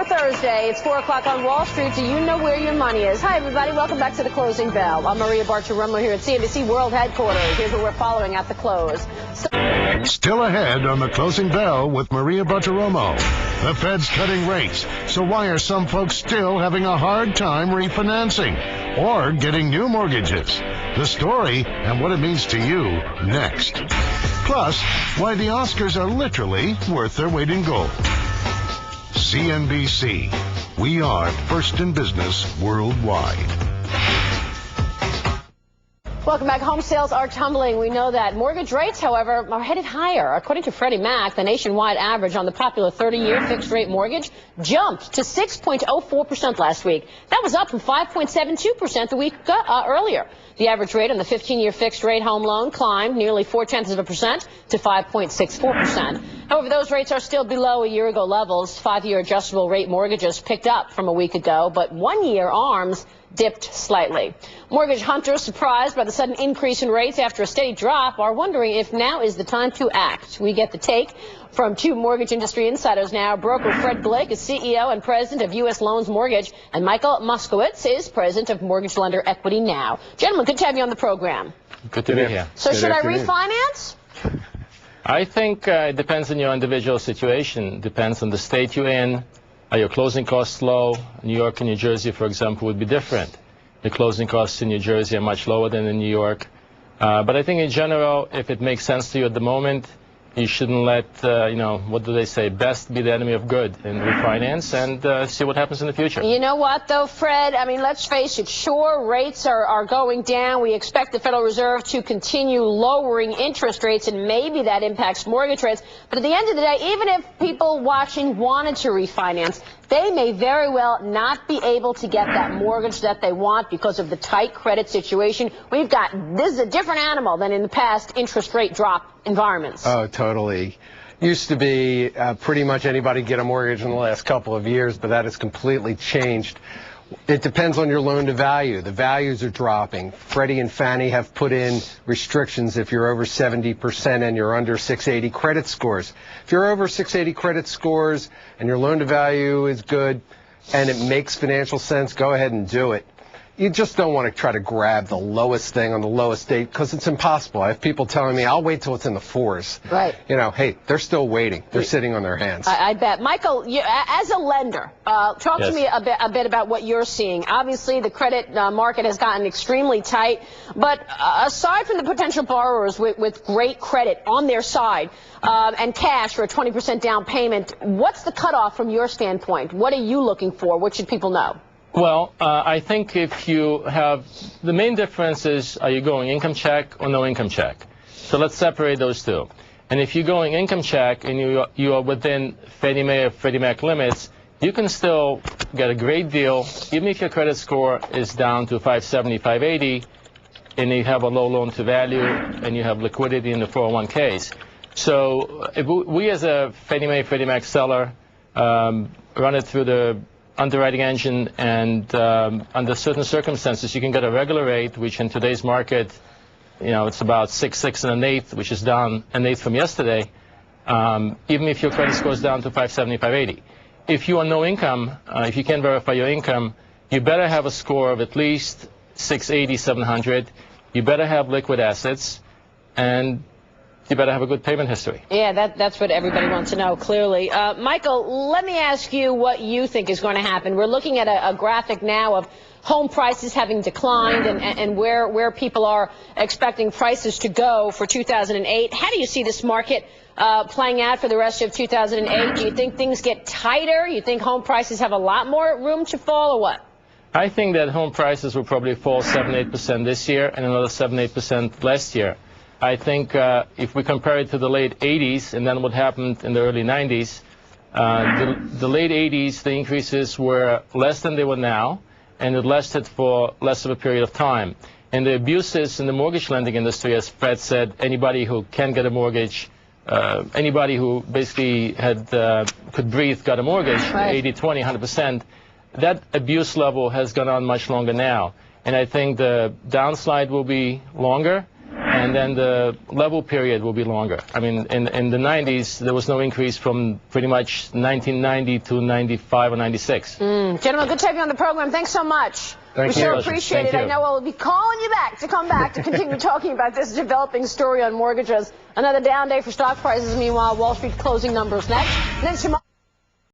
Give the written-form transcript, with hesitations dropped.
Thursday. It's 4 o'clock on Wall Street. Do you know where your money is? Hi, everybody. Welcome back to the Closing Bell. I'm Maria Bartiromo here at CNBC World Headquarters. Here's what we're following at the close. Still ahead on the Closing Bell with Maria Bartiromo. The Fed's cutting rates. So why are some folks still having a hard time refinancing or getting new mortgages? The story and what it means to you next. Plus, why the Oscars are literally worth their weight in gold. CNBC. We are first in business worldwide. Welcome back. Home sales are tumbling. We know that. Mortgage rates, however, are headed higher. According to Freddie Mac, the nationwide average on the popular 30-year fixed-rate mortgage jumped to 6.04% last week. That was up from 5.72% the week earlier. The average rate on the 15-year fixed-rate home loan climbed nearly 0.4% to 5.64%. However, those rates are still below a year ago levels. 5-year adjustable rate mortgages picked up from a week ago, but 1-year ARMs dipped slightly. Mortgage hunters, surprised by the sudden increase in rates after a steady drop, are wondering if now is the time to act. We get the take from two mortgage industry insiders now. Broker Fred Glick is CEO and president of U.S. Loans Mortgage, and Michael Moskowitz is president of Mortgage Lender Equity Now. Gentlemen, good to have you on the program. Good to be here. So should I refinance? I think it depends on your individual situation. Depends on the state you're in. Are your closing costs low? New York and New Jersey, for example, would be different. The closing costs in New Jersey are much lower than in New York. But I think in general, if it makes sense to you at the moment, you shouldn't let, what do they say, best be the enemy of good, and refinance and see what happens in the future. You know what, though, Fred? I mean, let's face it, sure, rates are going down. We expect the Federal Reserve to continue lowering interest rates, and maybe that impacts mortgage rates. But at the end of the day, even if people watching wanted to refinance, they may very well not be able to get that mortgage that they want because of the tight credit situation. This is a different animal than in the past interest rate drop environments. Oh, totally. Used to be pretty much anybody get a mortgage in the last couple of years, but that has completely changed. It depends on your loan to value. The values are dropping. Freddie and Fannie have put in restrictions if you're over 70% and you're under 680 credit scores. If you're over 680 credit scores and your loan to value is good and it makes financial sense, go ahead and do it. You just don't want to try to grab the lowest thing on the lowest date because it's impossible. I have people telling me, I'll wait till it's in the 4s. Right. Hey, they're still waiting. They're sitting on their hands. I bet. Michael, as a lender, talk to me a bit about what you're seeing. Obviously, the credit market has gotten extremely tight. But aside from the potential borrowers with great credit on their side and cash for a 20% down payment, what's the cutoff from your standpoint? What are you looking for? What should people know? Well, I think if you have, the main difference is, are you going income check or no income check? So let's separate those two. And if you're going income check and you are within Fannie Mae or Freddie Mac limits, you can still get a great deal, even if your credit score is down to 570, 580, and you have a low loan to value and you have liquidity in the 401ks. So if we as a Fannie Mae, Freddie Mac seller run it through the underwriting engine, and under certain circumstances, you can get a regular rate, which in today's market, it's about 6 1/8, which is down 1/8 from yesterday, even if your credit score is down to 570, 580. If you are no income, if you can't verify your income, you better have a score of at least 680, 700. You better have liquid assets, and you better have a good payment history. Yeah, that's what everybody wants to know, clearly. Michael, let me ask you what you think is going to happen. We're looking at a graphic now of home prices having declined and where people are expecting prices to go for 2008. How do you see this market playing out for the rest of 2008? Do you think things get tighter? You think home prices have a lot more room to fall, or what? I think that home prices will probably fall 7-8% this year and another 7-8% last year. I think if we compare it to the late 80s and then what happened in the early 90s, the late 80s, the increases were less than they were now, and it lasted for less of a period of time. And the abuses in the mortgage lending industry, as Fred said, anybody who can get a mortgage, anybody who basically could breathe got a mortgage, right. 80, 20, 100%. That abuse level has gone on much longer now. And I think the downslide will be longer. and then the level period will be longer. I mean, in the 90s, there was no increase from pretty much 1990 to 95 or 96. Gentlemen, good to have you on the program. Thanks so much. Thank we you. so appreciate Thank it. you. I know we'll be calling you back to come back to continue talking about this developing story on mortgages. Another down day for stock prices. Meanwhile, Wall Street closing numbers next. And then tomorrow.